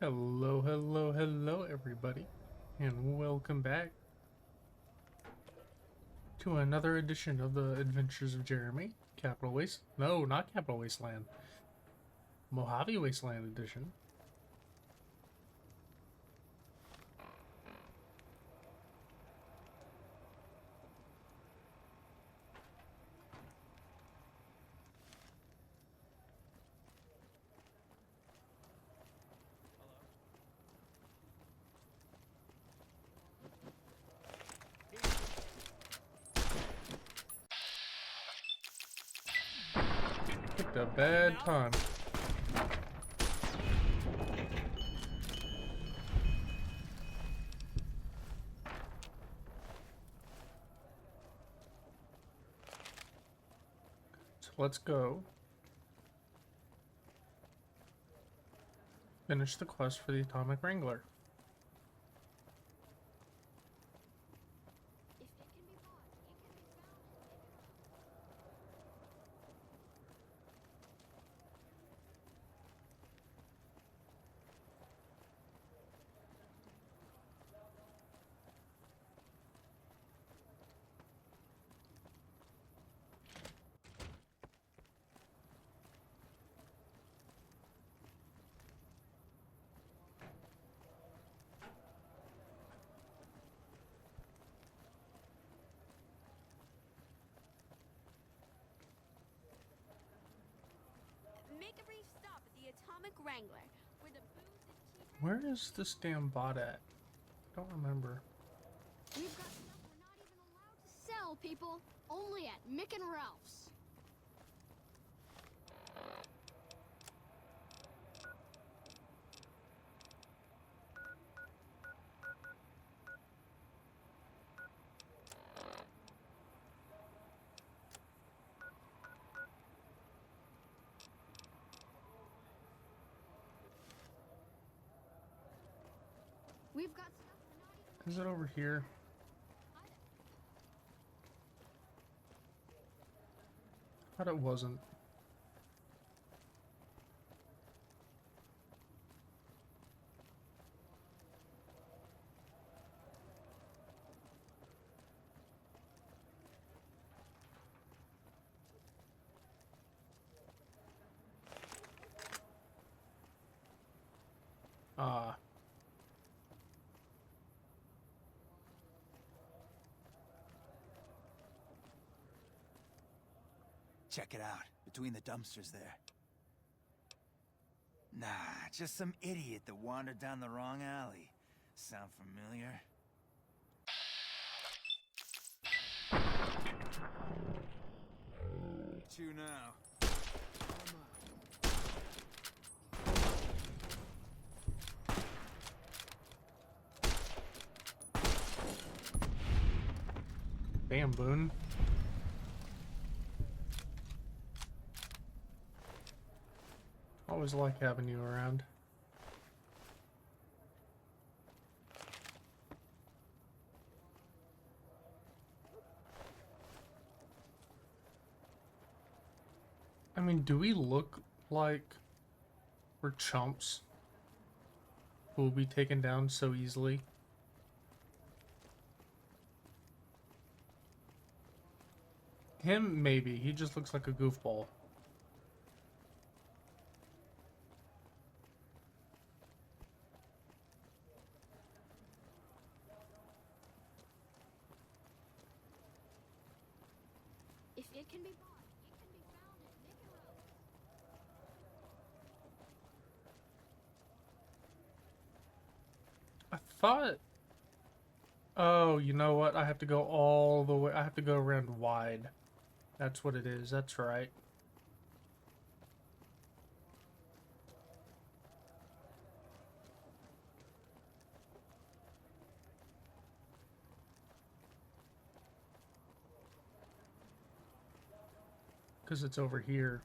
Hello, hello, hello, everybody, and welcome back to another edition of the Adventures of Jeremy. Capital Waste? No, not Capital Wasteland. Mojave Wasteland edition. Picked a bad time. So let's go finish the quest for the Atomic Wrangler. Make a brief stop at the Atomic Rangler, where the booze is cheaper. Where is this damn bot at? Don't remember. We've got stuff we're not even allowed to sell, people. Only at Mick and Ralph's. We've got stuff we're not even. Is it over here? Thought it wasn't. Ah. Check it out, between the dumpsters there. Nah, just some idiot that wandered down the wrong alley. Sound familiar? You now. Damn, Boone. Always like having you around. I mean, do we look like we're chumps who will be taken down so easily? Him, maybe. He just looks like a goofball. If it can be bought, it can be found at Mick and Ralph's. I thought... Oh, you know what? I have to go all the way. I have to go around wide. That's what it is. That's right. Because it's over here.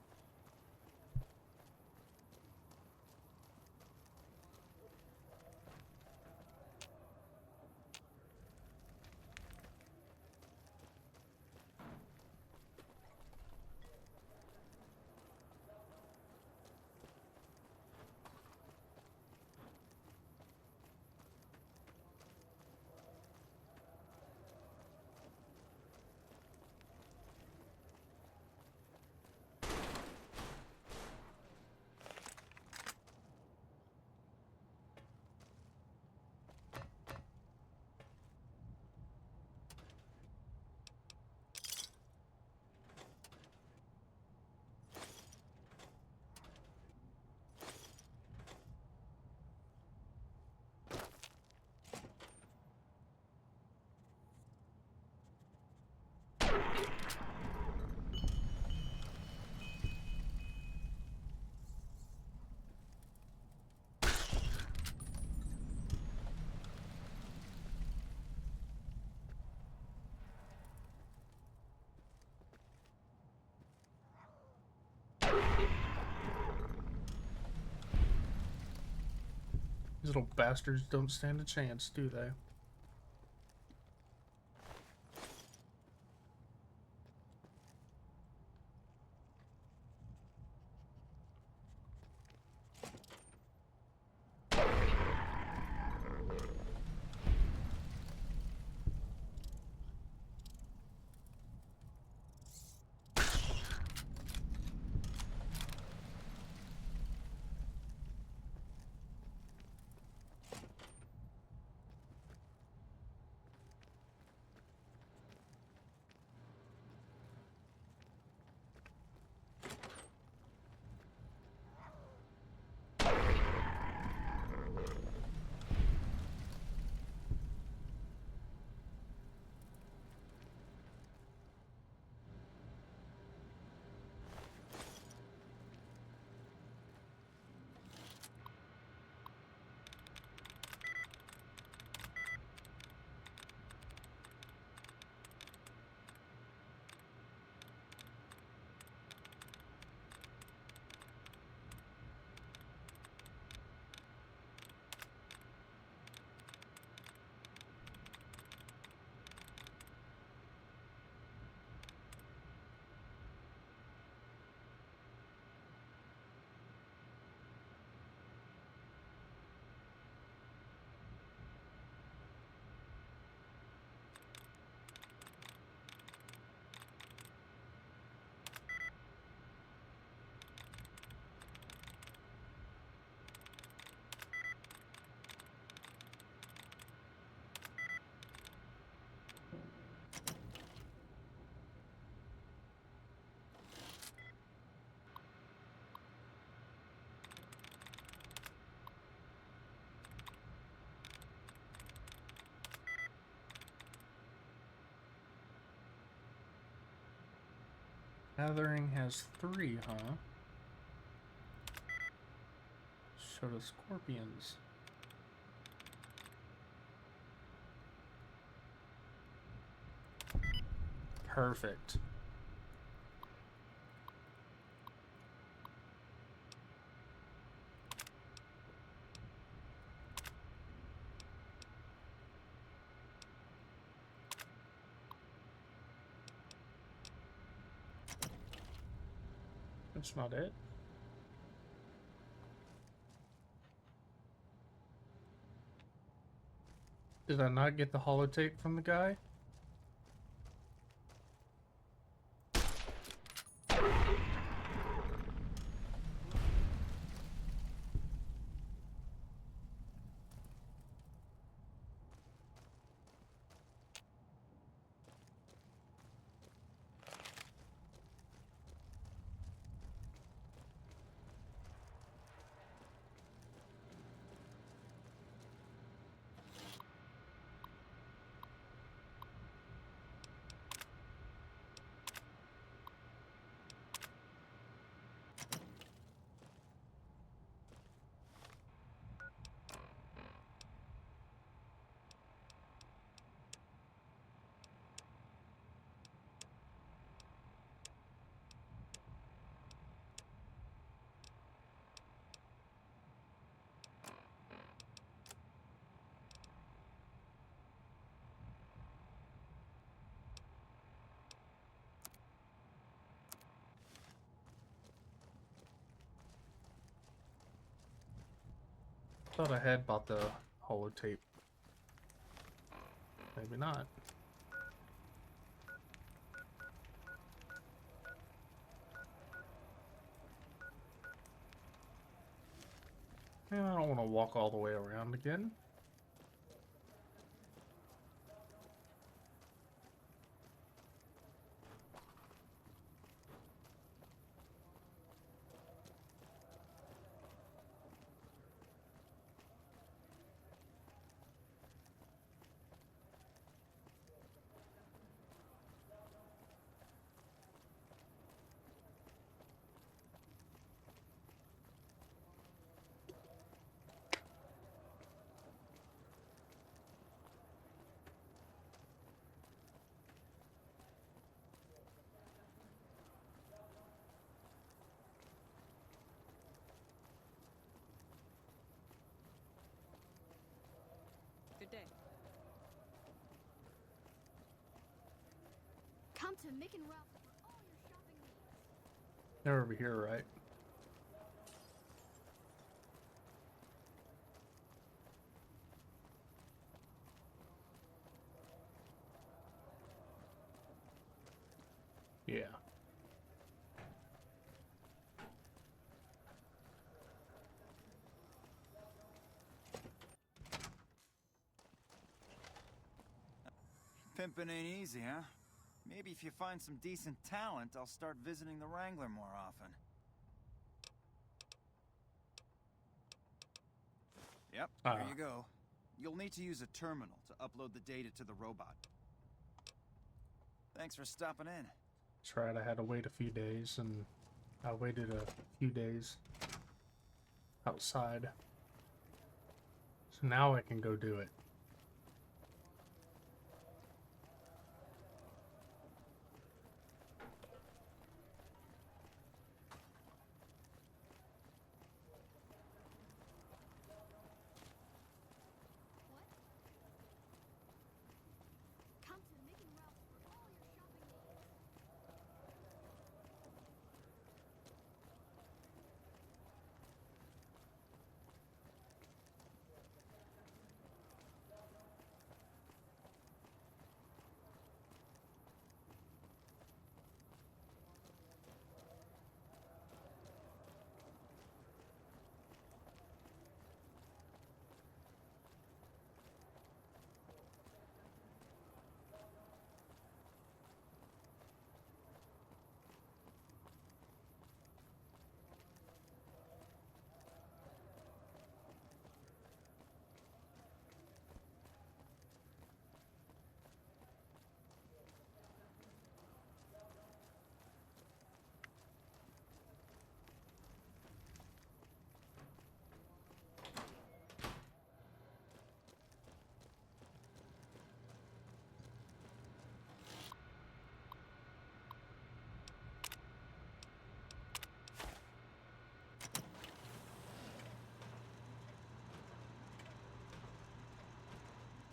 These little bastards don't stand a chance, do they? Gathering has 3, huh? So do scorpions. Perfect. That's not it. Did I not get the holotape from the guy? Thought I had bought the holotape. Maybe not. And I don't want to walk all the way around again. day. Come to Mick and Ralph's for all your shopping needs. They're over here, right? Yeah. Pimpin' ain't easy, huh? Maybe if you find some decent talent, I'll start visiting the Wrangler more often. Yep, there you go. You'll need to use a terminal to upload the data to the robot. Thanks for stopping in. That's right, I had to wait a few days, and I waited a few days outside. So now I can go do it. What? Come to Mick and Ralph's for all your shopping needs.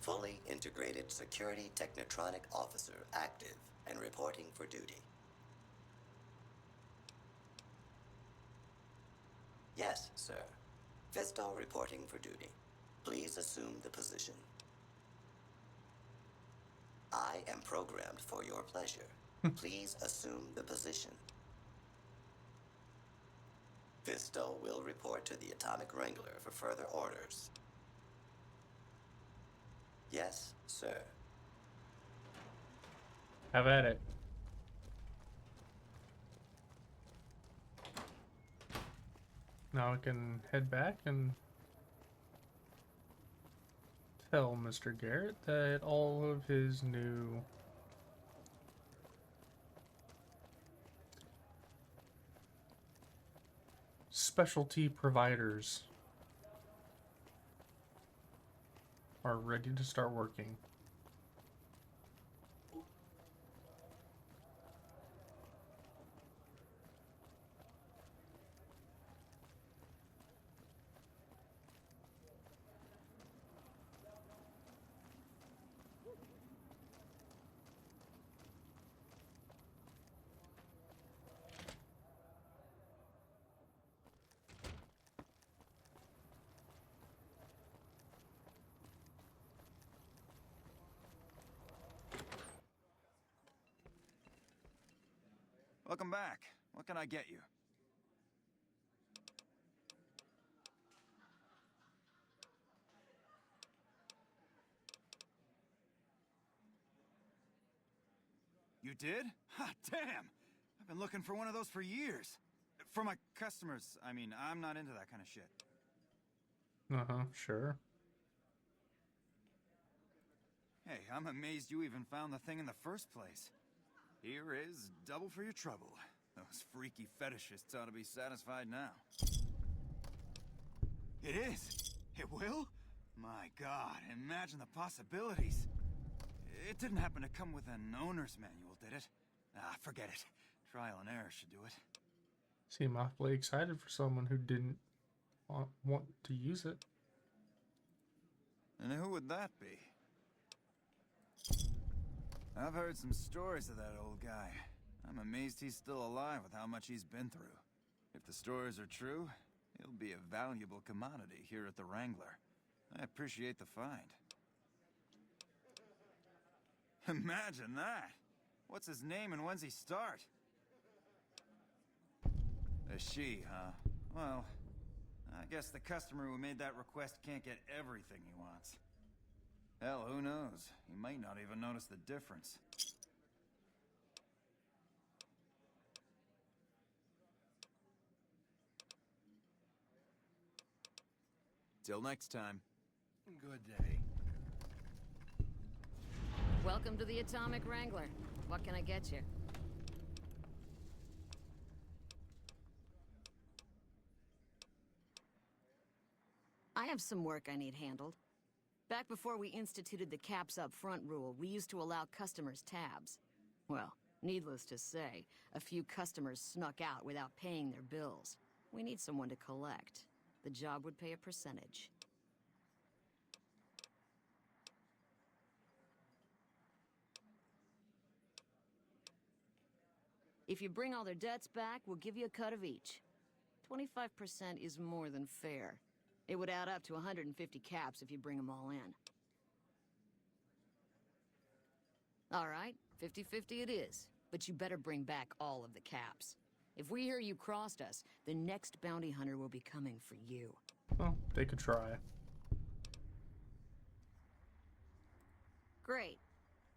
Fully integrated security technotronic officer active and reporting for duty. Yes, sir. Fisto reporting for duty. Please assume the position. I am programmed for your pleasure. Please assume the position. Fisto will report to the Atomic Rangler for further orders. Yes, sir. Have at it. Now I can head back and tell Mr. Garret that all of his new specialty providers are ready to start working. Welcome back. What can I get you? You did? Ha, damn! I've been looking for one of those for years. For my customers, I mean, I'm not into that kind of shit. Uh-huh, sure. Hey, I'm amazed you even found the thing in the first place. Here is double for your trouble. Those freaky fetishists ought to be satisfied now. It is! It will? My God, imagine the possibilities. It didn't happen to come with an owner's manual, did it? Ah, forget it. Trial and error should do it. Seem awfully excited for someone who didn't want to use it. And who would that be? I've heard some stories of that old guy. I'm amazed he's still alive with how much he's been through. If the stories are true, he'll be a valuable commodity here at the Wrangler. I appreciate the find. Imagine that! What's his name and when's he start? A she, huh? Well, I guess the customer who made that request can't get everything he wants. Hell, who knows? He might not even notice the difference. Till next time. Good day. Welcome to the Atomic Rangler. What can I get you? I have some work I need handled. Back before we instituted the caps up front rule, we used to allow customers tabs. Well, needless to say, a few customers snuck out without paying their bills. We need someone to collect. The job would pay a percentage. If you bring all their debts back, we'll give you a cut of each. 25% is more than fair. It would add up to 150 caps if you bring them all in. All right, 50-50 it is. But you better bring back all of the caps. If we hear you crossed us, the next bounty hunter will be coming for you. Well, they could try. Great.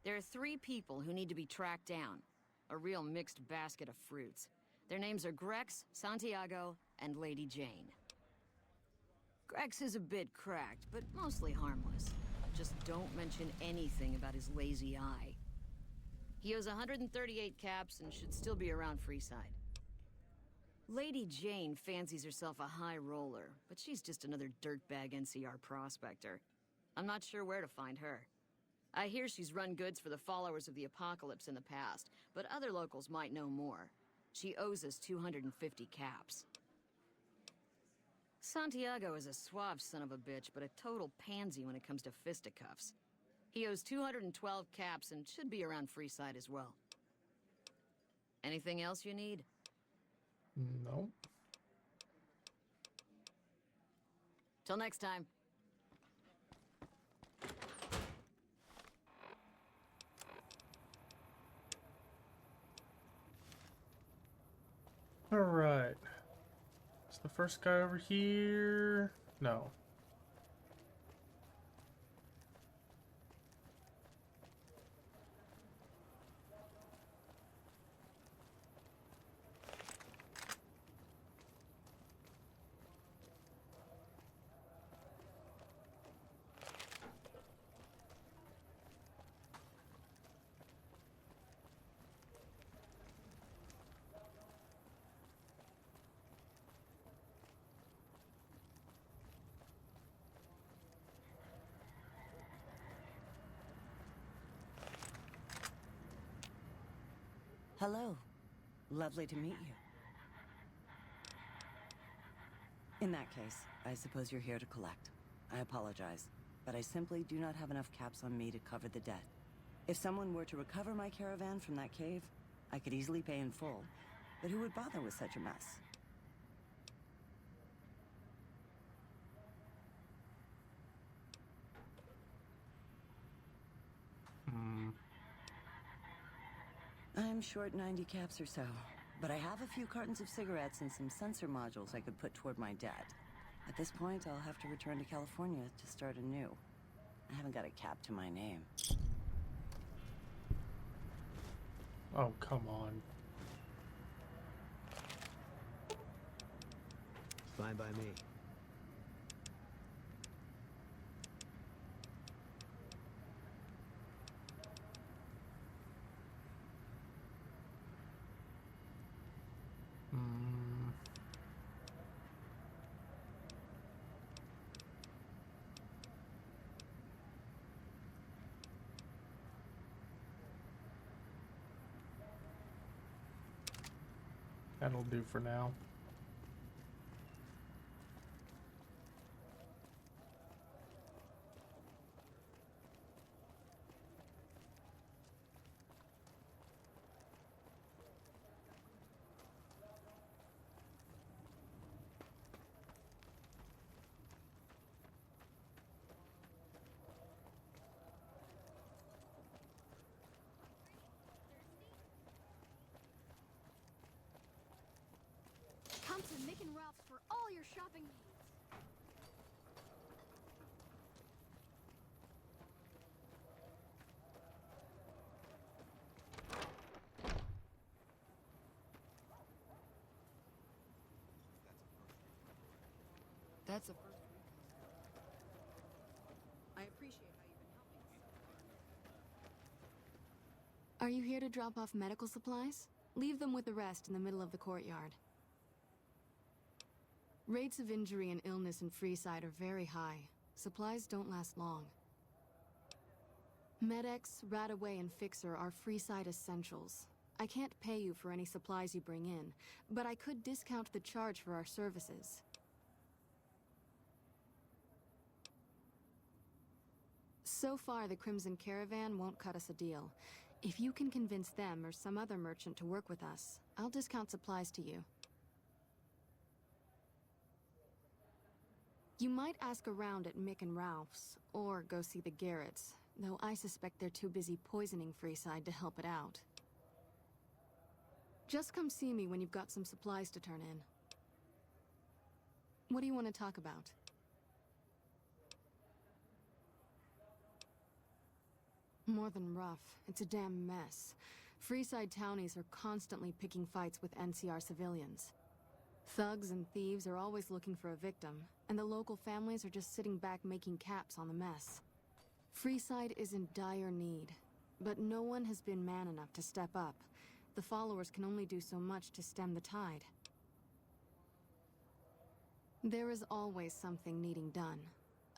There are 3 people who need to be tracked down. A real mixed basket of fruits. Their names are Grex, Santiago, and Lady Jane. Grex is a bit cracked, but mostly harmless. Just don't mention anything about his lazy eye. He owes 138 caps and should still be around Freeside. Lady Jane fancies herself a high roller, but she's just another dirtbag NCR prospector. I'm not sure where to find her. I hear she's run goods for the followers of the apocalypse in the past, but other locals might know more. She owes us 250 caps. Santiago is a suave son of a bitch, but a total pansy when it comes to fisticuffs. He owes 212 caps and should be around Freeside as well. Anything else you need? No. Till next time. Alright. Is the first guy over here? No. Hello. Lovely to meet you. In that case, I suppose you're here to collect. I apologize, but I simply do not have enough caps on me to cover the debt. If someone were to recover my caravan from that cave, I could easily pay in full, but who would bother with such a mess? I'm short 90 caps or so, but I have a few cartons of cigarettes and some sensor modules I could put toward my debt. At this point, I'll have to return to California to start anew. I haven't got a cap to my name. Oh, come on. Fine by me. That'll do for now. and Ralph's for all your shopping needs. That's a first. I appreciate how you've been helping us. Are you here to drop off medical supplies? Leave them with the rest in the middle of the courtyard. Rates of injury and illness in Freeside are very high. Supplies don't last long. Med-X, Radaway, and Fixer are Freeside essentials. I can't pay you for any supplies you bring in, but I could discount the charge for our services. So far, the Crimson Caravan won't cut us a deal. If you can convince them or some other merchant to work with us, I'll discount supplies to you. You might ask around at Mick and Ralph's, or go see the Garrets, though I suspect they're too busy poisoning Freeside to help it out. Just come see me when you've got some supplies to turn in. What do you want to talk about? More than rough. It's a damn mess. Freeside townies are constantly picking fights with NCR civilians. Thugs and thieves are always looking for a victim, and the local families are just sitting back making caps on the mess. Freeside is in dire need, but no one has been man enough to step up. The followers can only do so much to stem the tide. There is always something needing done.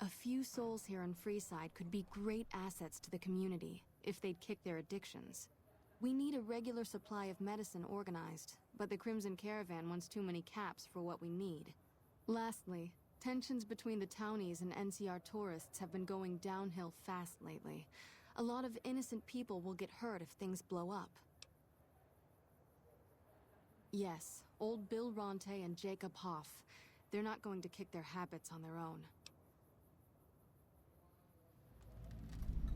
A few souls here in Freeside could be great assets to the community if they'd kick their addictions. We need a regular supply of medicine organized, but the Crimson Caravan wants too many caps for what we need. Lastly, tensions between the townies and NCR tourists have been going downhill fast lately. A lot of innocent people will get hurt if things blow up. Yes, old Bill Ronte and Jacob Hoff. They're not going to kick their habits on their own.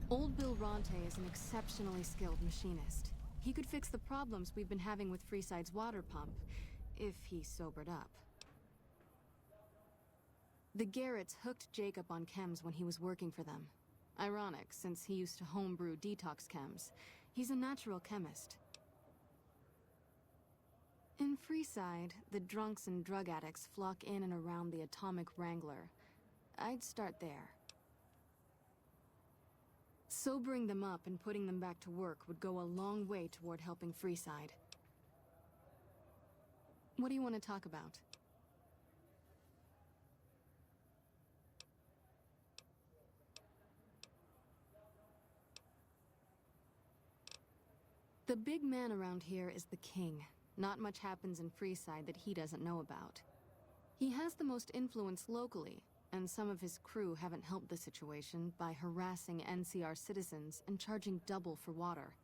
Old Bill Ronte is an exceptionally skilled machinist. He could fix the problems we've been having with Freeside's water pump, if he sobered up. The Garrets hooked Jacob on chems when he was working for them. Ironic, since he used to homebrew detox chems. He's a natural chemist. In Freeside, the drunks and drug addicts flock in and around the Atomic Rangler. I'd start there. Sobering them up and putting them back to work would go a long way toward helping Freeside. What do you want to talk about? The big man around here is the king. Not much happens in Freeside that he doesn't know about. He has the most influence locally, and some of his crew haven't helped the situation by harassing NCR citizens and charging double for water.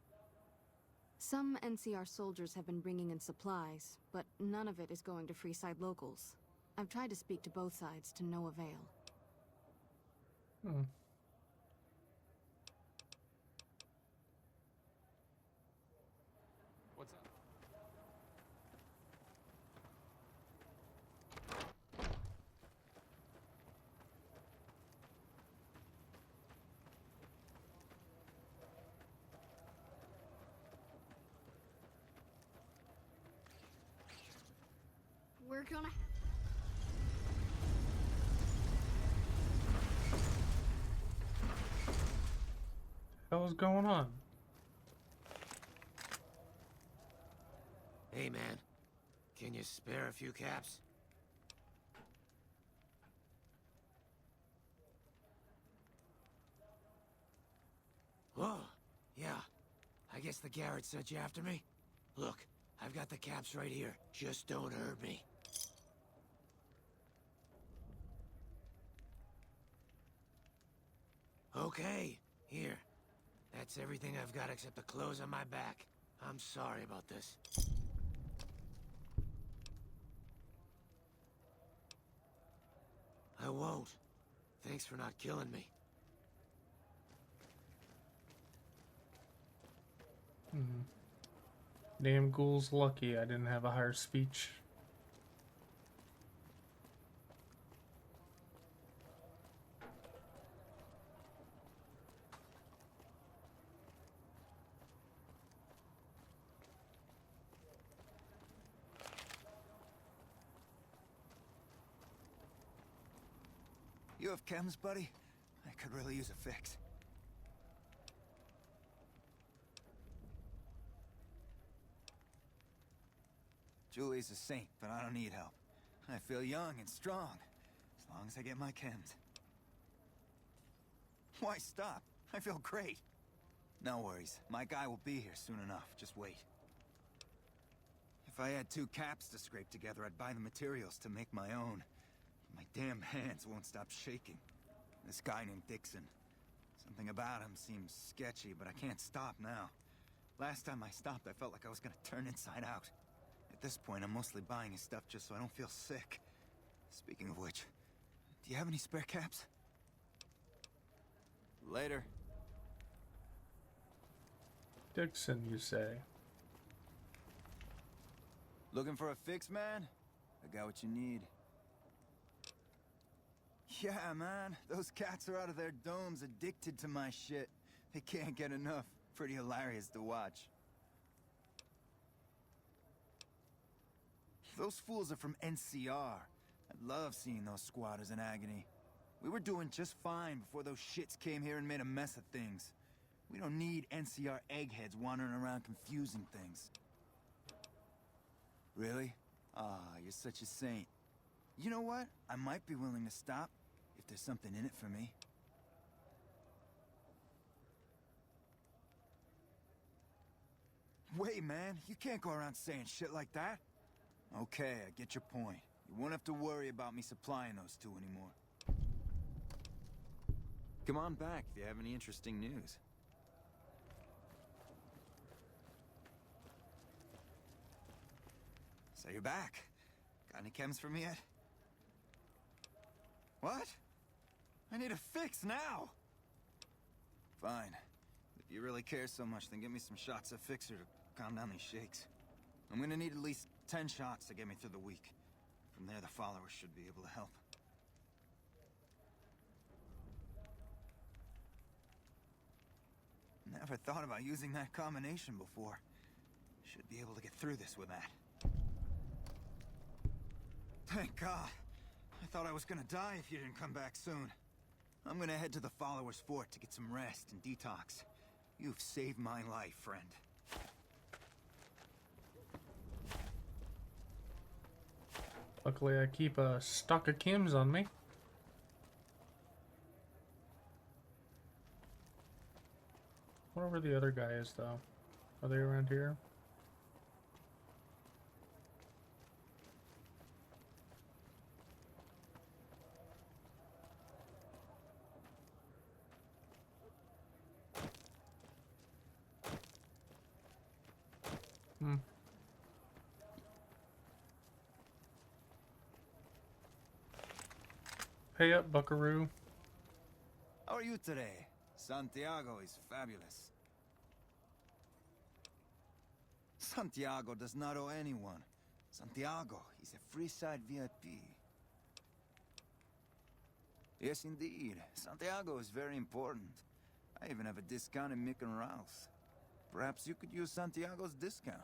Some NCR soldiers have been bringing in supplies, but none of it is going to Freeside locals. I've tried to speak to both sides to no avail. What's up? We're gonna... What the hell is going on? Hey, man. Can you spare a few caps? Oh, yeah. I guess the Garret sent you after me? Look, I've got the caps right here. Just don't hurt me. Okay, here. That's everything I've got except the clothes on my back. I'm sorry about this. I won't. Thanks for not killing me. Damn ghoul's lucky I didn't have a higher speech. You have chems, buddy? I could really use a fix. Julie's a saint, but I don't need help. I feel young and strong, as long as I get my chems. Why stop? I feel great. No worries. My guy will be here soon enough. Just wait. If I had 2 caps to scrape together, I'd buy the materials to make my own. My damn hands won't stop shaking. This guy named Dixon. Something about him seems sketchy, but I can't stop now. Last time I stopped, I felt like I was gonna turn inside out. At this point, I'm mostly buying his stuff just so I don't feel sick. Speaking of which, do you have any spare caps? Later. Dixon, you say? Looking for a fix, man? I got what you need. Yeah, man. Those cats are out of their domes addicted to my shit. They can't get enough. Pretty hilarious to watch. Those fools are from NCR. I love seeing those squatters in agony. We were doing just fine before those shits came here and made a mess of things. We don't need NCR eggheads wandering around confusing things. Really? Ah, you're such a saint. You know what? I might be willing to stop if there's something in it for me. Wait, man. You can't go around saying shit like that. Okay, I get your point. You won't have to worry about me supplying those 2 anymore. Come on back if you have any interesting news. So you're back. Got any chems for me yet? What? I need a fix now! Fine. If you really care so much, then give me some shots of Fixer to calm down these shakes. I'm gonna need at least 10 shots to get me through the week. From there, the followers should be able to help. Never thought about using that combination before. Should be able to get through this with that. Thank God. I thought I was gonna die if you didn't come back soon. I'm gonna head to the followers' fort to get some rest and detox. You've saved my life, friend. Luckily, I keep a stock of chems on me. Wonder where the other guy is, though. Are they around here? Pay up, buckaroo. How are you today? Santiago is fabulous. Santiago does not owe anyone. Santiago is a free-side VIP. Yes, indeed. Santiago is very important. I even have a discount in Mick and Ralph's. Perhaps you could use Santiago's discount.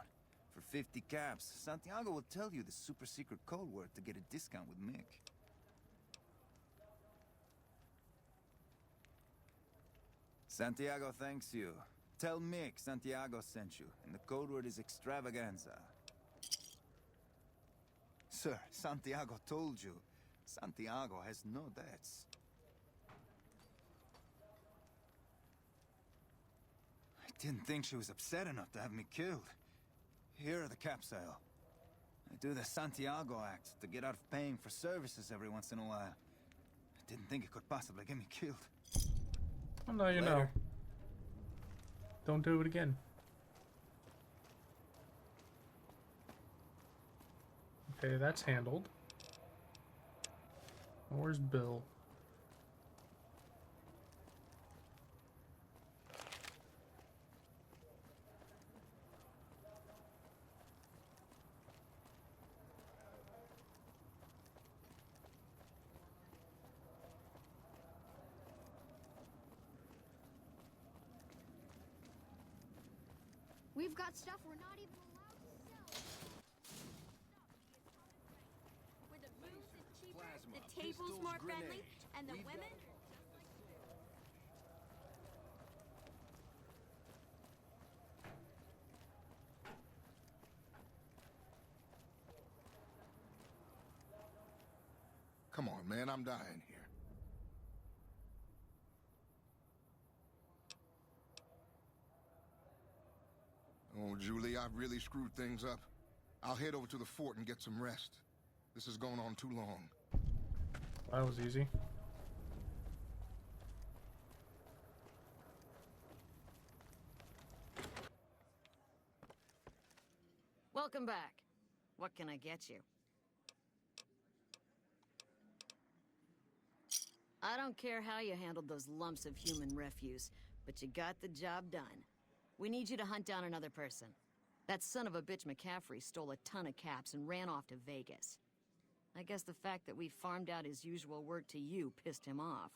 For 50 caps, Santiago will tell you the super-secret code word to get a discount with Mick. Santiago thanks you. Tell Mick Santiago sent you, and the code word is extravaganza. Sir, Santiago told you. Santiago has no debts. I didn't think she was upset enough to have me killed. Here are the caps, Al. I do the Santiago Act to get out of paying for services every once in a while. I didn't think it could possibly get me killed. Well, now you know. Don't do it again. Okay, that's handled. Where's Bill? We've got stuff we're not even allowed to sell. Where the booze is cheaper, the table's more friendly, And the women? Come on, man, I'm dying here. Oh, Julie, I've really screwed things up. I'll head over to the fort and get some rest. This has gone on too long. That was easy. Welcome back. What can I get you? I don't care how you handled those lumps of human refuse, but you got the job done. We need you to hunt down another person. That son of a bitch McCaffrey stole a ton of caps and ran off to Vegas. I guess the fact that we farmed out his usual work to you pissed him off.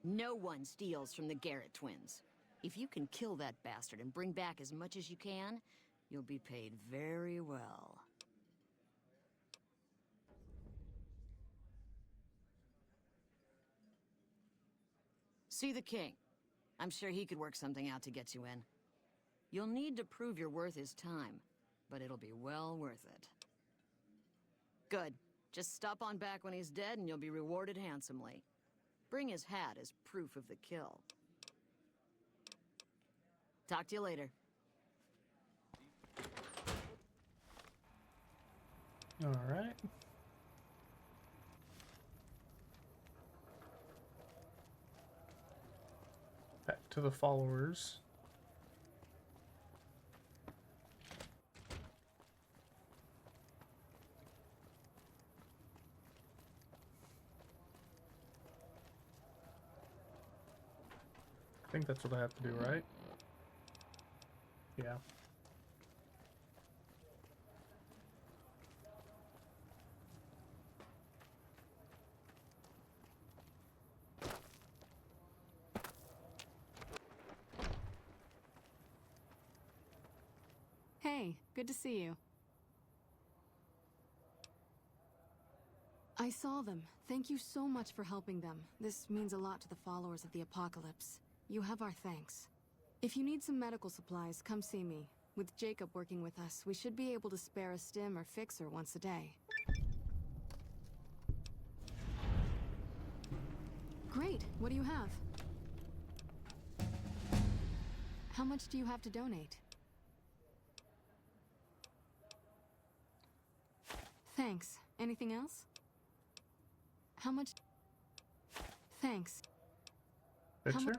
No one steals from the Garret Twins. If you can kill that bastard and bring back as much as you can, you'll be paid very well. See the king. I'm sure he could work something out to get you in. You'll need to prove your worth his time, but it'll be well worth it. Good. Just stop on back when he's dead and you'll be rewarded handsomely. Bring his hat as proof of the kill. Talk to you later. All right. Back to the followers. I think that's what I have to do, right? Yeah. Hey, good to see you. I saw them. Thank you so much for helping them. This means a lot to the followers of the Apocalypse. You have our thanks. If you need some medical supplies, come see me. With Jacob working with us, we should be able to spare a stim or fixer once a day. Great. What do you have? How much do you have to donate? Thanks. Anything else? How much? Thanks. Fixer?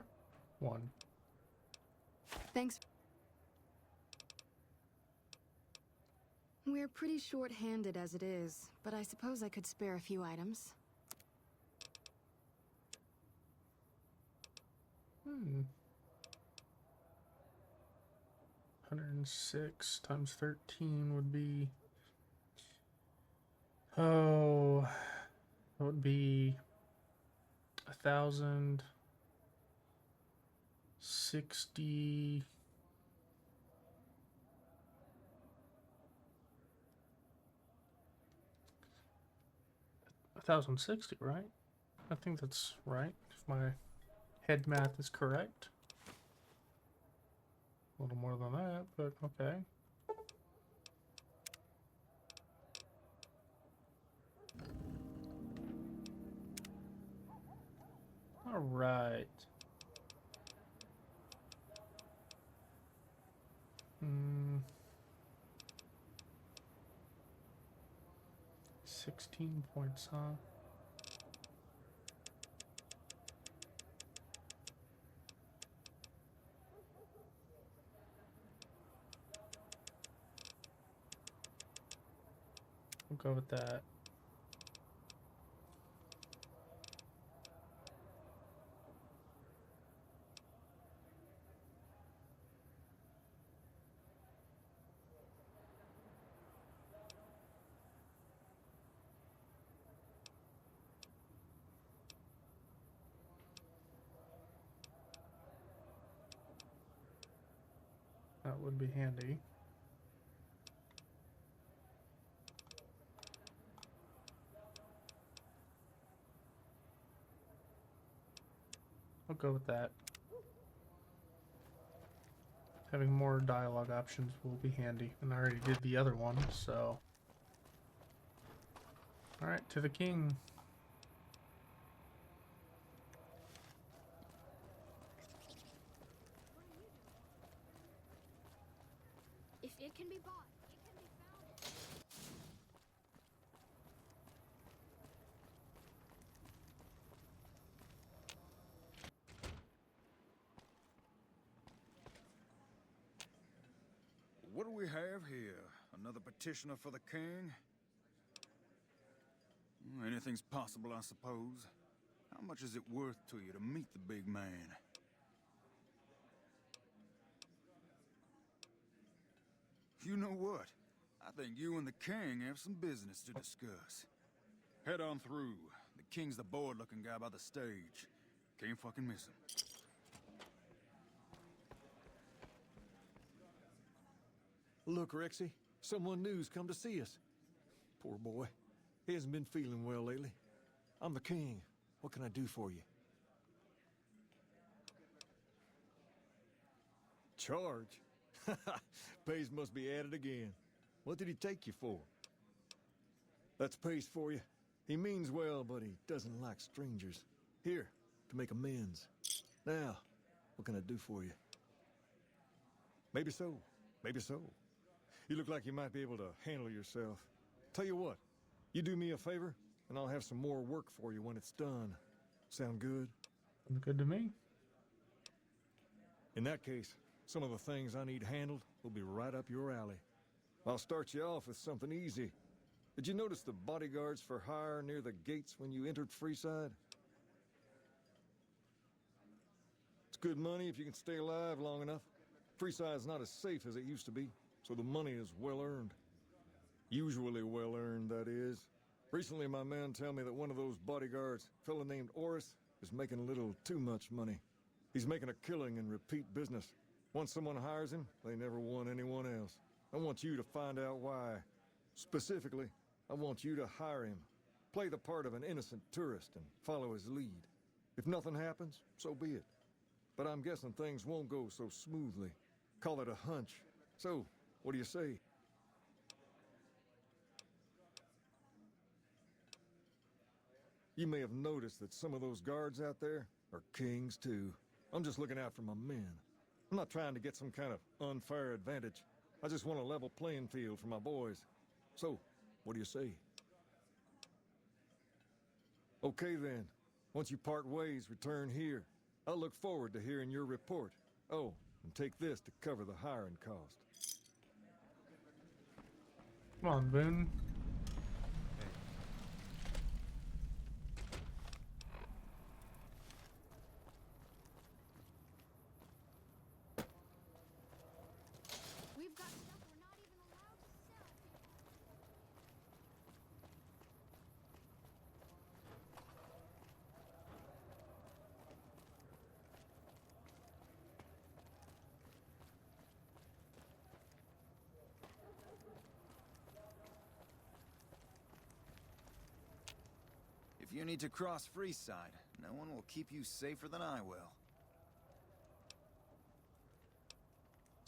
One. Thanks. We're pretty short-handed as it is, but I suppose I could spare a few items. 106 times 13 would be... Oh... That would be... 1,060... 1,060, right? I think that's right, if my head math is correct. A little more than that, but okay. All right. 16 points, huh? We'll go with that. That would be handy. I'll go with that. Having more dialogue options will be handy, and I already did the other one, so... Alright, to the king. If it can be bought, it can be found. What do we have here? Another petitioner for the king? Anything's possible, I suppose. How much is it worth to you to meet the big man? You know what? I think you and the king have some business to discuss. Head on through. The king's the bored-looking guy by the stage. Can't fucking miss him. Look, Rexy, someone new's come to see us. Poor boy. He hasn't been feeling well lately. I'm the king. What can I do for you? Charge? Pace must be at it again. What did he take you for? That's Pace for you. He means well, but he doesn't like strangers. Here, to make amends. Now, what can I do for you? Maybe so. Maybe so. You look like you might be able to handle yourself. Tell you what, you do me a favor, and I'll have some more work for you when it's done. Sound good? Sounds good to me. In that case, some of the things I need handled will be right up your alley. I'll start you off with something easy. Did you notice the bodyguards for hire near the gates when you entered Freeside? It's good money if you can stay alive long enough. Freeside's not as safe as it used to be, so the money is well earned. Usually well earned, that is. Recently, my men tell me that one of those bodyguards, a fella named Oris, is making a little too much money. He's making a killing in repeat business. Once someone hires him, they never want anyone else. I want you to find out why. Specifically, I want you to hire him. Play the part of an innocent tourist and follow his lead. If nothing happens, so be it. But I'm guessing things won't go so smoothly. Call it a hunch. So, what do you say? You may have noticed that some of those guards out there are kings too. I'm just looking out for my men. I'm not trying to get some kind of unfair advantage. I just want a level playing field for my boys. So, what do you say? Okay then. Once you part ways, return here. I'll look forward to hearing your report. Oh, and take this to cover the hiring cost. Come on, Boone. We've got stuff we're not even allowed to sell, people. If you need to cross Freeside, no one will keep you safer than I will.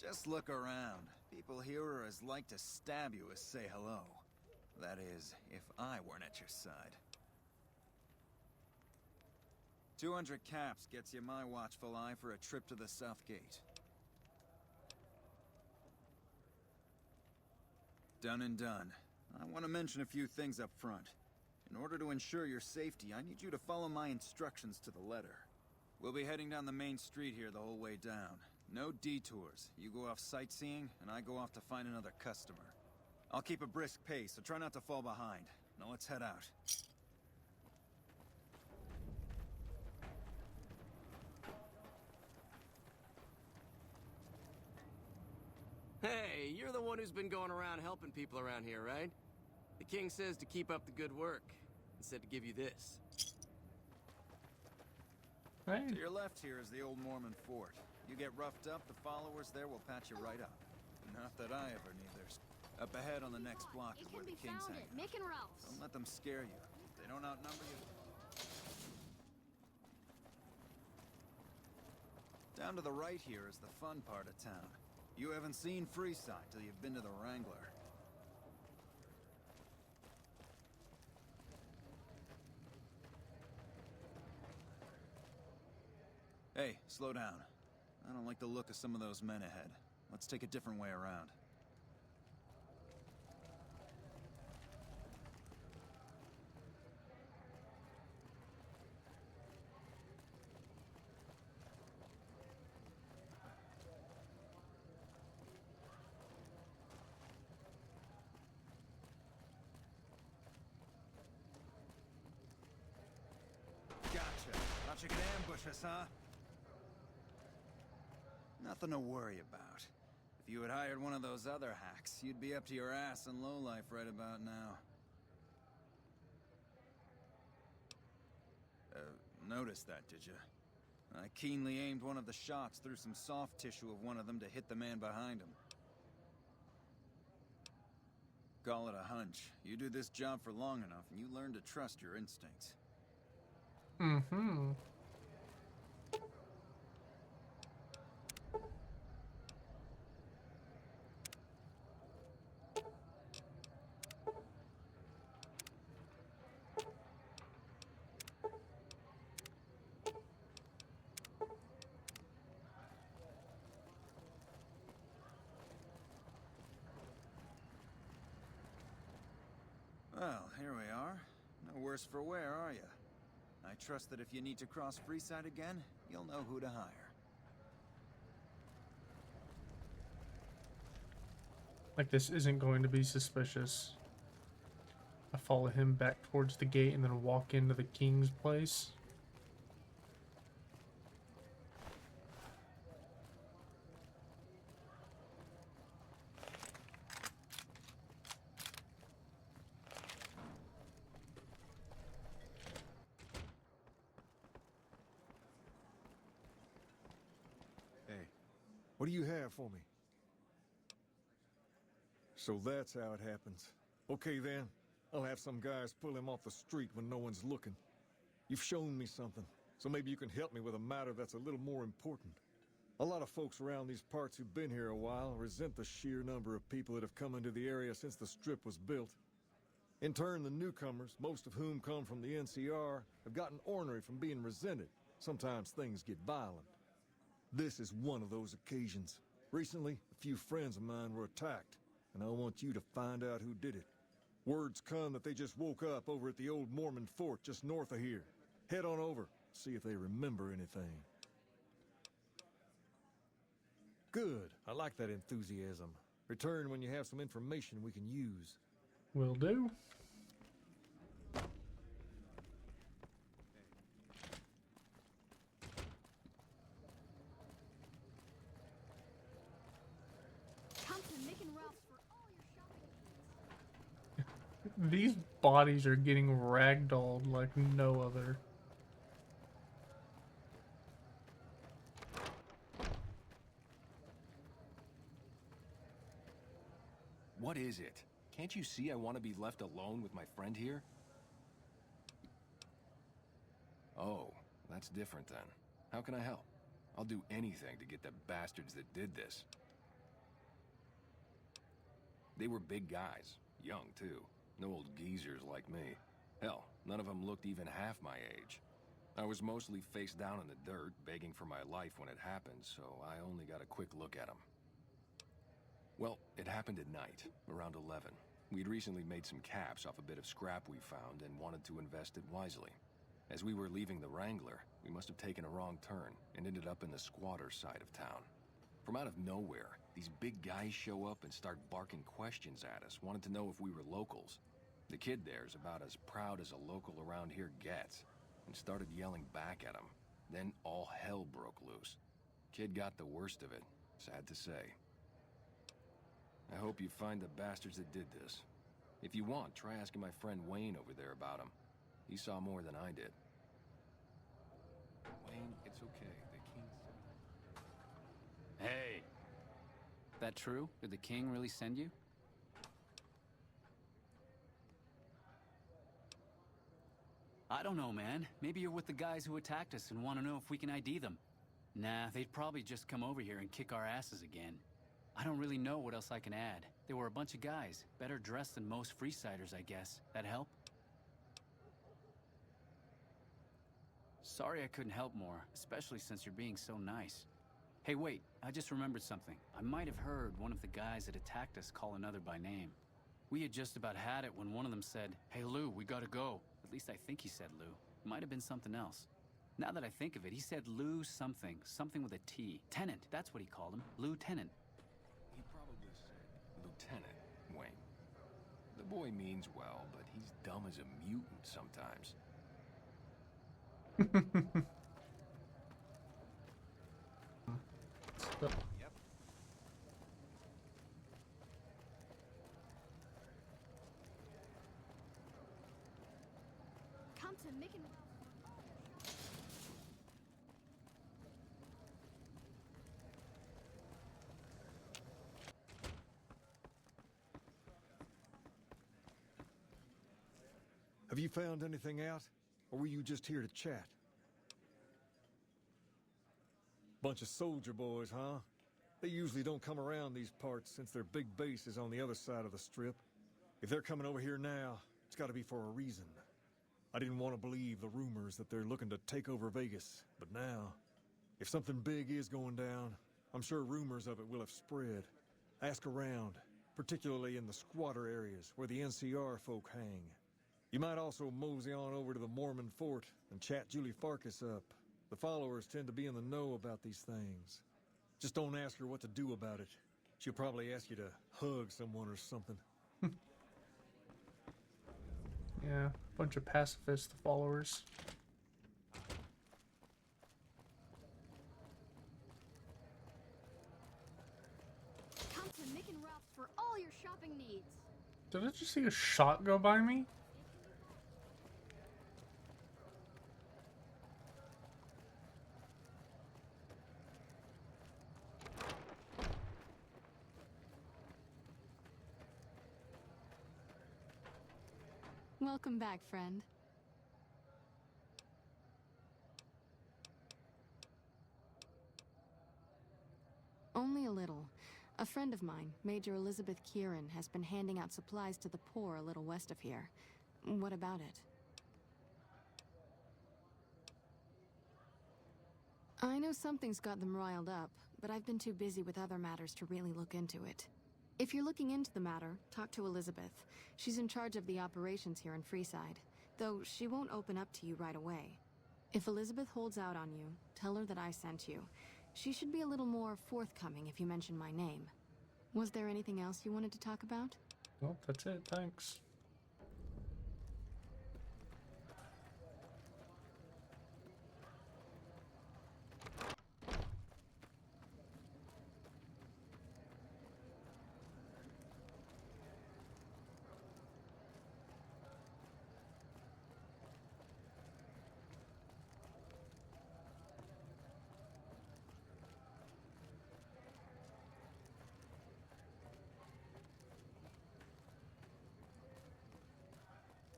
Just look around. People here are as like to stab you as say hello. That is, if I weren't at your side. 200 caps gets you my watchful eye for a trip to the South Gate. Done and done. I want to mention a few things up front. In order to ensure your safety, I need you to follow my instructions to the letter. We'll be heading down the main street here the whole way down. No detours. You go off sightseeing, and I go off to find another customer. I'll keep a brisk pace, so try not to fall behind. Now let's head out. Hey, you're the one who's been going around helping people around here, right? The king says to keep up the good work, and said to give you this. Hey. To your left here is the old Mormon fort. You get roughed up, the followers there will patch you right up. Not that I ever need theirs. Up ahead on the next block is where the king's hang out. Mick and Ralph's. Don't let them scare you. If they don't outnumber you. Down to the right here is the fun part of town. You haven't seen Freeside till you've been to the Wrangler. Hey, slow down. I don't like the look of some of those men ahead. Let's take a different way around. Gotcha. Thought you could ambush us, huh? Nothing to worry about. If you had hired one of those other hacks, you'd be up to your ass in lowlife right about now. Noticed that, did you? I keenly aimed one of the shots through some soft tissue of one of them to hit the man behind him. Call it a hunch. You do this job for long enough, and you learn to trust your instincts. Mm-hmm. Well, here we are. No worse for wear, are you? I trust that if you need to cross Freeside again, you'll know who to hire. Like this isn't going to be suspicious. I follow him back towards the gate and then walk into the king's place. Hey, what do you have for me? So that's how it happens. Okay then, I'll have some guys pull him off the street when no one's looking. You've shown me something, so maybe you can help me with a matter that's a little more important. A lot of folks around these parts who've been here a while resent the sheer number of people that have come into the area since the Strip was built. In turn, the newcomers, most of whom come from the NCR, have gotten ornery from being resented. Sometimes things get violent. This is one of those occasions. Recently, a few friends of mine were attacked, and I want you to find out who did it. Word's come that they just woke up over at the old Mormon fort just north of here. Head on over, see if they remember anything. Good. I like that enthusiasm. Return when you have some information we can use. Will do. Come to Mick and Ralph's for all your shopping needs. These bodies are getting ragdolled like no other. What is it? Can't you see I want to be left alone with my friend here? Oh, that's different then. How can I help? I'll do anything to get the bastards that did this. They were big guys. Young, too. No old geezers like me. Hell, none of them looked even half my age. I was mostly face down in the dirt, begging for my life when it happened, so I only got a quick look at them. Well, it happened at night, around 11. We'd recently made some caps off a bit of scrap we found and wanted to invest it wisely. As we were leaving the Wrangler, we must have taken a wrong turn and ended up in the squatter side of town. From out of nowhere, these big guys show up and start barking questions at us, wanted to know if we were locals. The kid there's about as proud as a local around here gets, and started yelling back at him. Then all hell broke loose. Kid got the worst of it, sad to say. I hope you find the bastards that did this. If you want, try asking my friend Wayne over there about him. He saw more than I did. Wayne, it's okay. The king said... Hey! That true? Did the king really send you? I don't know, man. Maybe you're with the guys who attacked us and want to know if we can ID them. Nah, they'd probably just come over here and kick our asses again. I don't really know what else I can add. They were a bunch of guys, better dressed than most Freesiders, I guess. That help? Sorry I couldn't help more, especially since you're being so nice. Hey, wait, I just remembered something. I might have heard one of the guys that attacked us call another by name. We had just about had it when one of them said, "Hey Lou, we gotta go." At least I think he said Lou. It might have been something else. Now that I think of it, he said Lou something. Something with a T. Tenant, that's what he called him. Lieutenant. He probably said Lieutenant, Wayne. The boy means well, but he's dumb as a mutant sometimes. Yep. Come to Mick and Have you found anything out? Or were you just here to chat? Bunch of soldier boys, huh? They usually don't come around these parts since their big base is on the other side of the strip. If they're coming over here now, it's gotta be for a reason. I didn't want to believe the rumors that they're looking to take over Vegas, but now, if something big is going down, I'm sure rumors of it will have spread. Ask around, particularly in the squatter areas where the NCR folk hang. You might also mosey on over to the Mormon fort and chat Julie Farkas up. The followers tend to be in the know about these things. Just don't ask her what to do about it. She'll probably ask you to hug someone or something. Yeah, bunch of pacifist followers. come to Mick and Ralph's for all your shopping needs. Did I just see a shot go by me? Welcome back, friend. Only a little. A friend of mine, Major Elizabeth Kieran, has been handing out supplies to the poor a little west of here. What about it? I know something's got them riled up, but I've been too busy with other matters to really look into it. If you're looking into the matter, talk to Elizabeth. She's in charge of the operations here in Freeside, though she won't open up to you right away. If Elizabeth holds out on you, tell her that I sent you. She should be a little more forthcoming if you mention my name. Was there anything else you wanted to talk about? Well, that's it, thanks.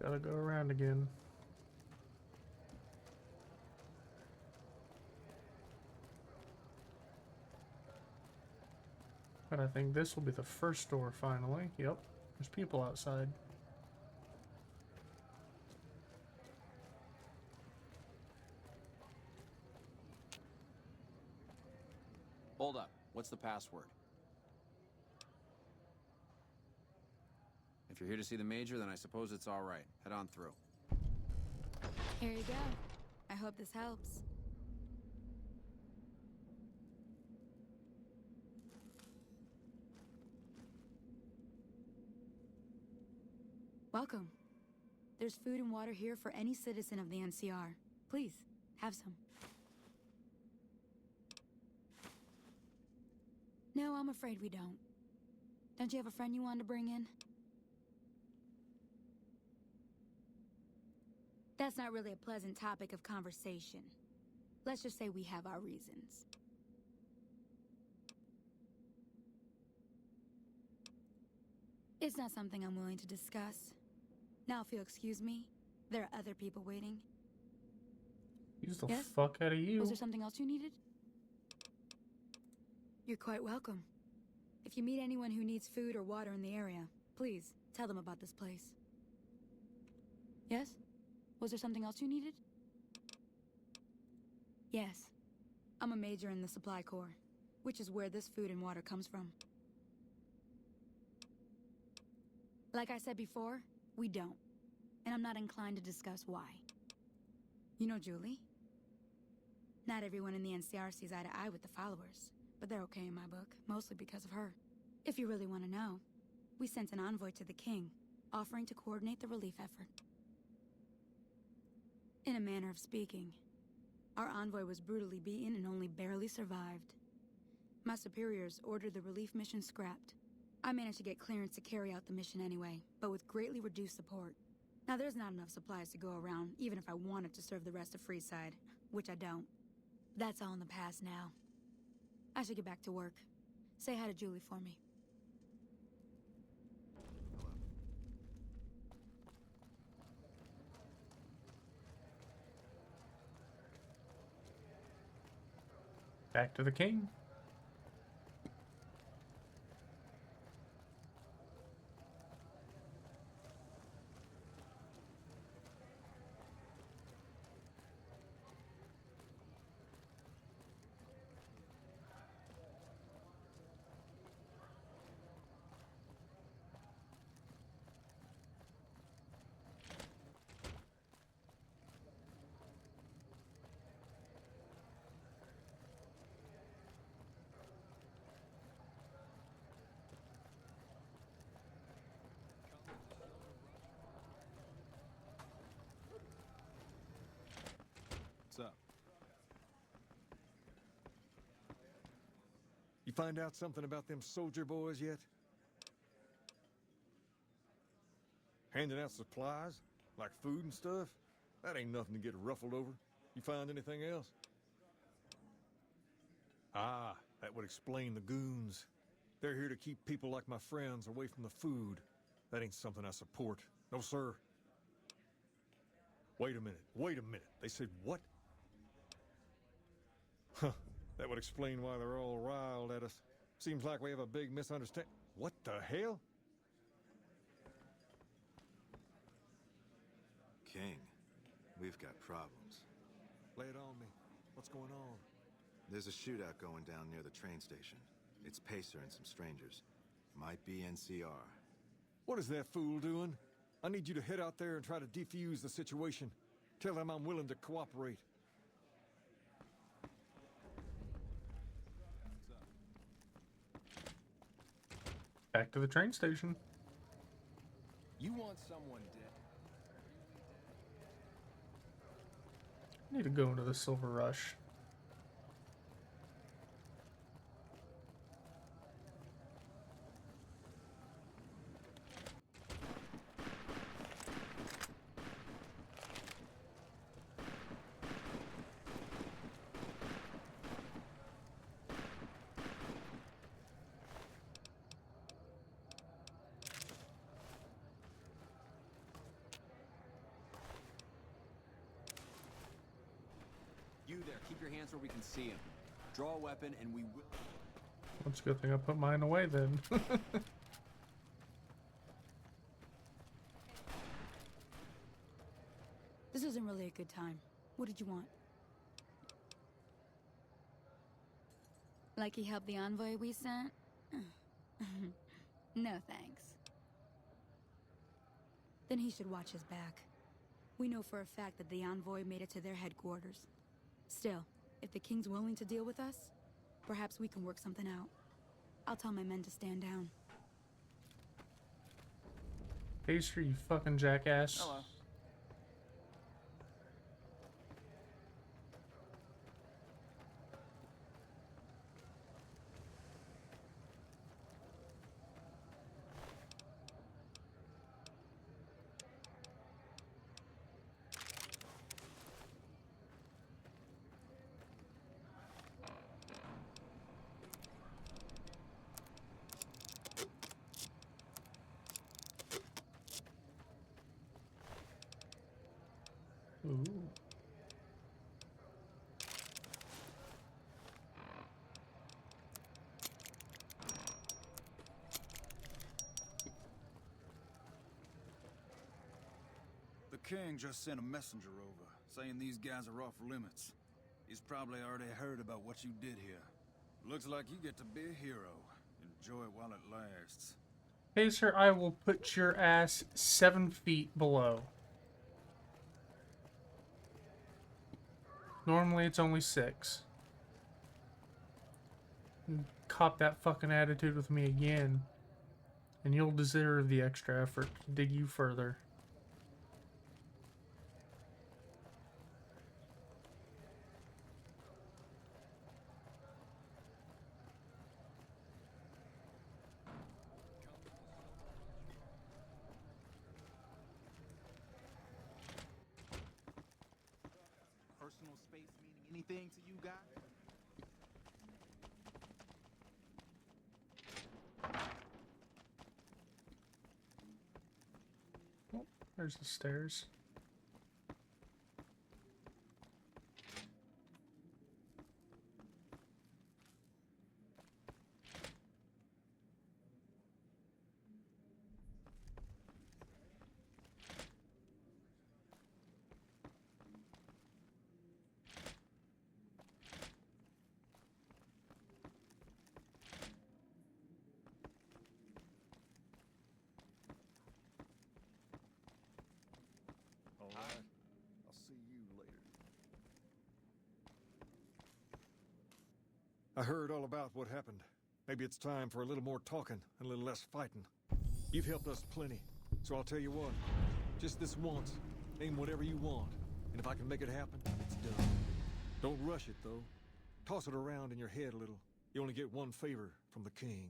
Gotta go around again. But I think this will be the first door finally. Yep, there's people outside. Hold up. What's the password? If you're here to see the Major, then I suppose it's all right. Head on through. Here you go. I hope this helps. Welcome. There's food and water here for any citizen of the NCR. Please, have some. No, I'm afraid we don't. Don't you have a friend you wanted to bring in? That's not really a pleasant topic of conversation. Let's just say we have our reasons. It's not something I'm willing to discuss. Now, if you'll excuse me, there are other people waiting. Use the Yes? fuck out of you. Was there something else you needed? You're quite welcome. If you meet anyone who needs food or water in the area, please tell them about this place. Yes? Was there something else you needed? Yes. I'm a major in the Supply Corps, which is where this food and water comes from. Like I said before, we don't. And I'm not inclined to discuss why. You know Julie? Not everyone in the NCR sees eye to eye with the followers, but they're okay in my book, mostly because of her. If you really want to know, we sent an envoy to the king, offering to coordinate the relief effort. In a manner of speaking, our envoy was brutally beaten and only barely survived. My superiors ordered the relief mission scrapped. I managed to get clearance to carry out the mission anyway, but with greatly reduced support. Now there's not enough supplies to go around, even if I wanted to serve the rest of Freeside, which I don't. That's all in the past now. I should get back to work. Say hi to Julie for me. Back to the king. What's up? You find out something about them soldier boys yet? Handing out supplies? Like food and stuff? That ain't nothing to get ruffled over. You find anything else? Ah, that would explain the goons. They're here to keep people like my friends away from the food. That ain't something I support. No, sir. Wait a minute. They said what? Huh, that would explain why they're all riled at us. Seems like we have a big misunderstanding. What the hell? King, we've got problems. Lay it on me. What's going on? There's a shootout going down near the train station. It's Pacer and some strangers. Might be NCR. What is that fool doing? I need you to head out there and try to defuse the situation. Tell them I'm willing to cooperate. Back to the train station. You want someone dead? I need to go into the Silver Rush. You there, keep your hands where we can see him. Draw a weapon and we will... It's a good thing I put mine away then. This isn't really a good time. What did you want? Like he helped the envoy we sent? No thanks. Then he should watch his back. We know for a fact that the envoy made it to their headquarters. Still, if the king's willing to deal with us, perhaps we can work something out. I'll tell my men to stand down. Pacer, you fucking jackass. Hello. Ooh. king just sent a messenger over, saying these guys are off limits. He's probably already heard about what you did here. Looks like you get to be a hero. Enjoy it while it lasts. Hey, sir, I will put your ass 7 feet below. Normally, it's only 6. Cop that fucking attitude with me again, and you'll deserve the extra effort to dig you further. Personal space meaning anything to you guys? Oh, there's the stairs. All right. I'll see you later. I heard all about what happened. Maybe it's time for a little more talking and a little less fighting. You've helped us plenty, so I'll tell you what. Just this once, aim whatever you want, and if I can make it happen, it's done. Don't rush it, though. Toss it around in your head a little. You only get one favor from the king.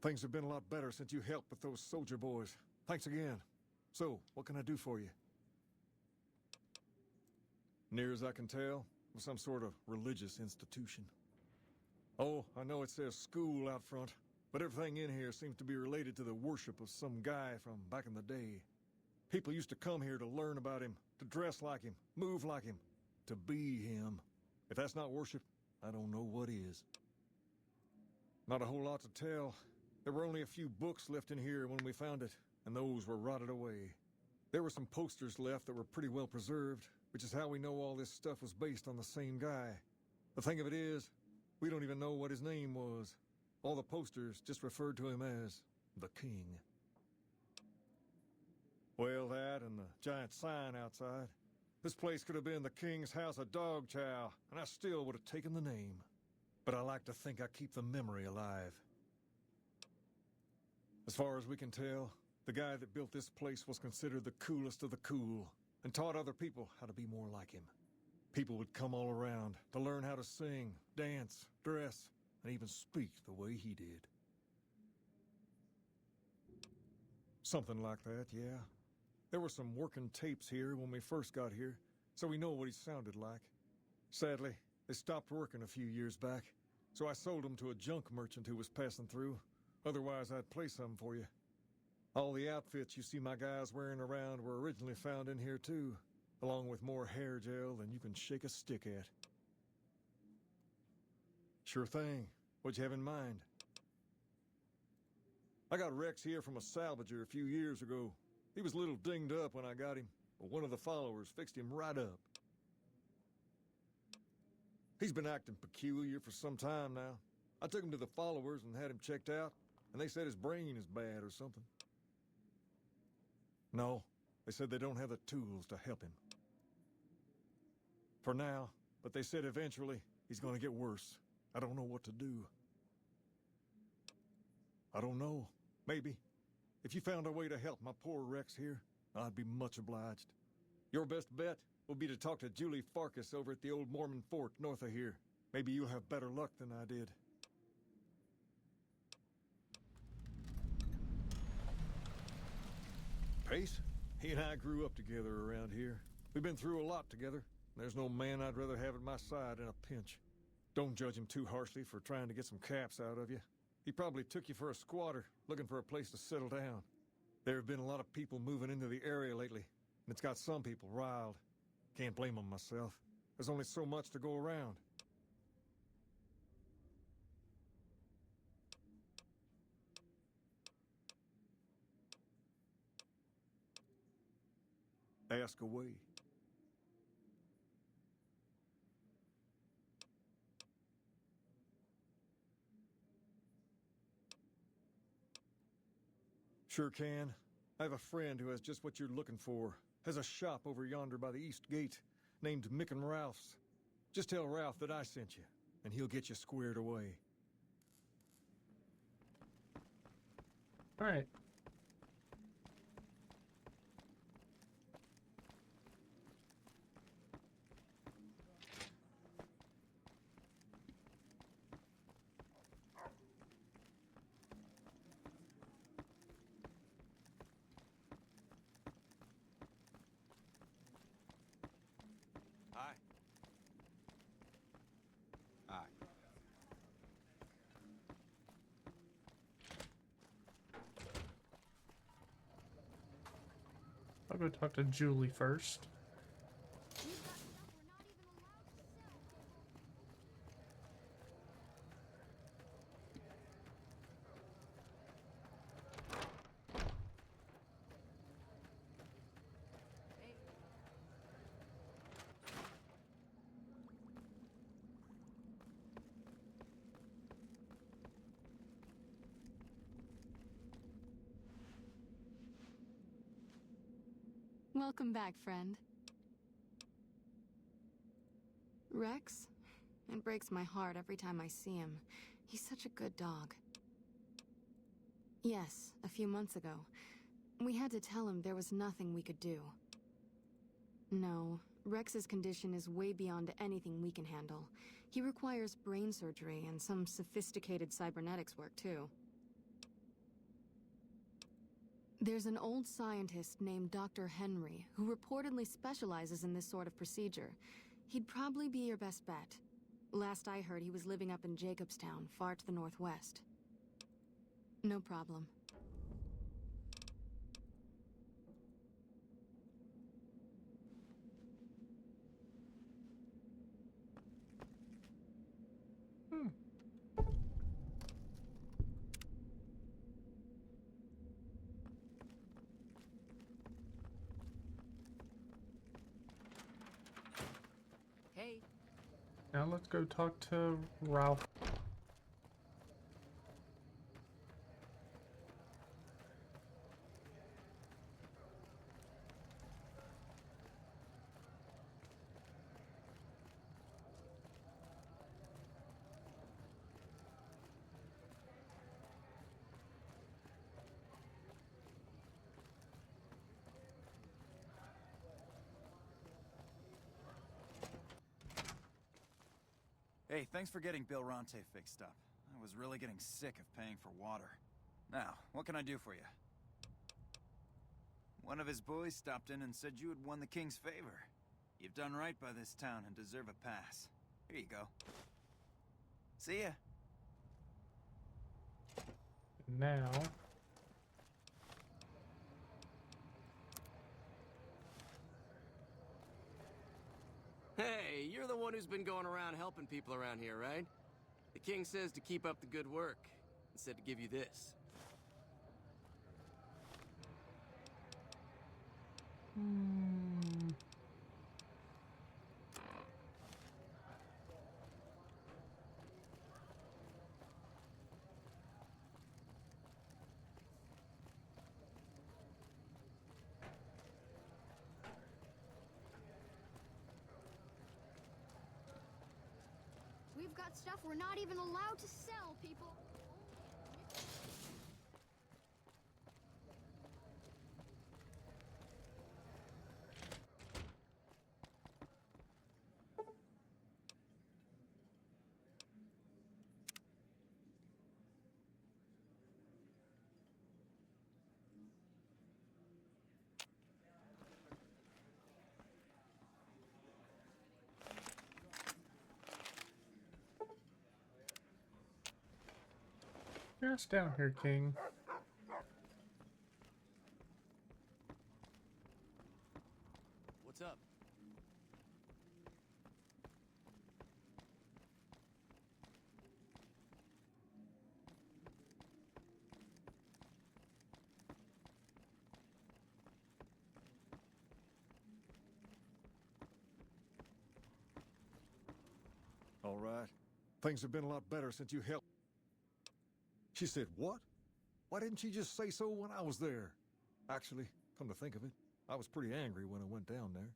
Things have been a lot better since you helped with those soldier boys. Thanks again. So, what can I do for you? Near as I can tell, some sort of religious institution. Oh, I know it says school out front, but everything in here seems to be related to the worship of some guy from back in the day. People used to come here to learn about him, to dress like him, move like him, to be him. If that's not worship, I don't know what is. Not a whole lot to tell. There were only a few books left in here when we found it, and those were rotted away. There were some posters left that were pretty well preserved, which is how we know all this stuff was based on the same guy. The thing of it is, we don't even know what his name was. All the posters just referred to him as the King. Well, that and the giant sign outside. This place could have been the King's House of Dog Chow, and I still would have taken the name. But I like to think I keep the memory alive. As far as we can tell, the guy that built this place was considered the coolest of the cool, and taught other people how to be more like him. People would come all around to learn how to sing, dance, dress, and even speak the way he did. Something like that, yeah. There were some working tapes here when we first got here, so we know what he sounded like. Sadly, they stopped working a few years back, so I sold them to a junk merchant who was passing through. Otherwise, I'd play some for you. All the outfits you see my guys wearing around were originally found in here too, along with more hair gel than you can shake a stick at. Sure thing. What'd you have in mind? I got Rex here from a salvager a few years ago. He was a little dinged up when I got him, but one of the followers fixed him right up. He's been acting peculiar for some time now. I took him to the followers and had him checked out, and they said his brain is bad or something. No, they said they don't have the tools to help him. For now, but they said eventually he's going to get worse. I don't know what to do. I don't know. Maybe. If you found a way to help my poor Rex here, I'd be much obliged. Your best bet will be to talk to Julie Farkas over at the old Mormon fort north of here. Maybe you'll have better luck than I did. Pace? He and I grew up together around here. We've been through a lot together. There's no man I'd rather have at my side in a pinch. Don't judge him too harshly for trying to get some caps out of you. He probably took you for a squatter, looking for a place to settle down. There have been a lot of people moving into the area lately, and it's got some people riled. Can't blame them myself. There's only so much to go around. Ask away. Sure can. I have a friend who has just what you're looking for. Has a shop over yonder by the east gate, named Mick and Ralph's. Just tell Ralph that I sent you, and he'll get you squared away. All right. Hi. Hi. I'll go talk to Julie first. Welcome back, friend. Rex? It breaks my heart every time I see him. He's such a good dog. Yes, a few months ago. We had to tell him there was nothing we could do. No, Rex's condition is way beyond anything we can handle. He requires brain surgery and some sophisticated cybernetics work, too. There's an old scientist named Dr. Henry who reportedly specializes in this sort of procedure. He'd probably be your best bet. Last I heard, he was living up in Jacobstown, far to the northwest. No problem. Hey. Now let's go talk to Ralph. Hey, thanks for getting Bill Ronte fixed up. I was really getting sick of paying for water. Now, what can I do for you? One of his boys stopped in and said you had won the king's favor. You've done right by this town and deserve a pass. Here you go. See ya. Now... Hey, you're the one who's been going around helping people around here, right? The king says to keep up the good work, and said to give you this. We've got stuff we're not even allowed to sell, people. Your ass down here, King. What's up? All right. Things have been a lot better since you helped. She said, what? Why didn't she just say so when I was there? Actually, come to think of it, I was pretty angry when I went down there.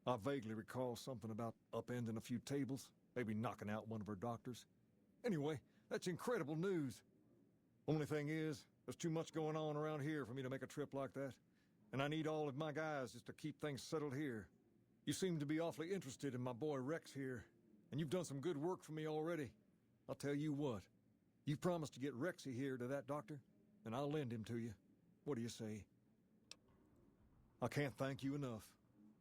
I vaguely recall something about upending a few tables, maybe knocking out one of her doctors. Anyway, that's incredible news. Only thing is, there's too much going on around here for me to make a trip like that. And I need all of my guys just to keep things settled here. You seem to be awfully interested in my boy Rex here, and you've done some good work for me already. I'll tell you what, you promised to get Rexy here to that doctor, and I'll lend him to you. What do you say? I can't thank you enough.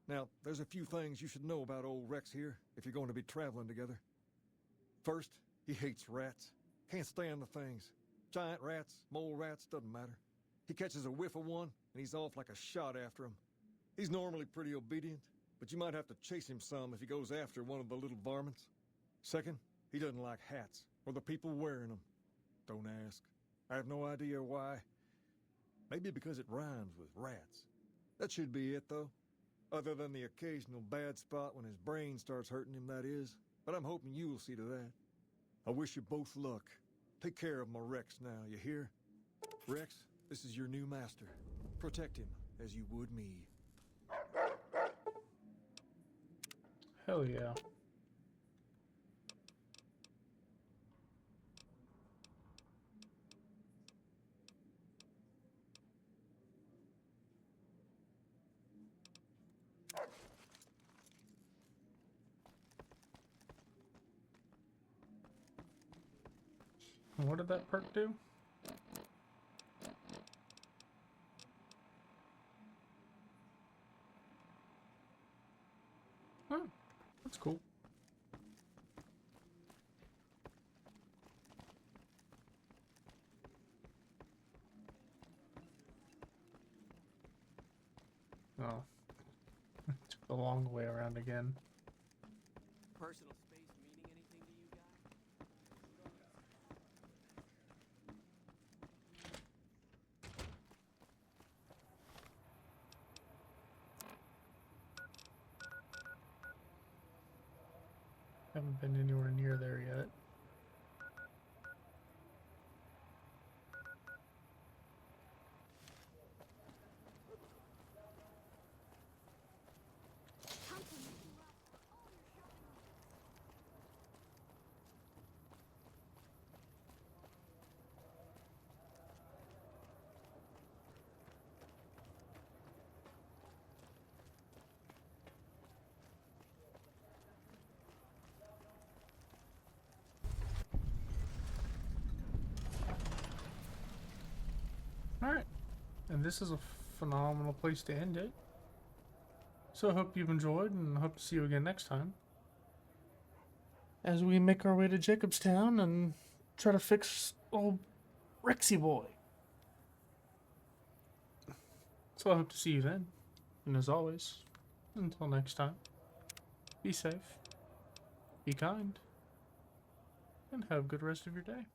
Now, there's a few things you should know about old Rex here if you're going to be traveling together. First, he hates rats. Can't stand the things. Giant rats, mole rats, doesn't matter. He catches a whiff of one, and he's off like a shot after him. He's normally pretty obedient, but you might have to chase him some if he goes after one of the little varmints. Second, he doesn't like hats, or the people wearing them. Don't ask. I have no idea why. Maybe because it rhymes with rats. That should be it, though. Other than the occasional bad spot when his brain starts hurting him, that is. But I'm hoping you'll see to that. I wish you both luck. Take care of my Rex now, you hear? Rex, this is your new master. Protect him as you would me. Hell yeah. What did that perk do? Oh, that's cool. Oh. Took the long way around again. Personal space meaning anything to you guys? Haven't been anywhere near there yet. Alright, and this is a phenomenal place to end it. So I hope you've enjoyed, and I hope to see you again next time, as we make our way to Jacobstown and try to fix old Rexy boy. So I hope to see you then, and as always, until next time, be safe, be kind, and have a good rest of your day.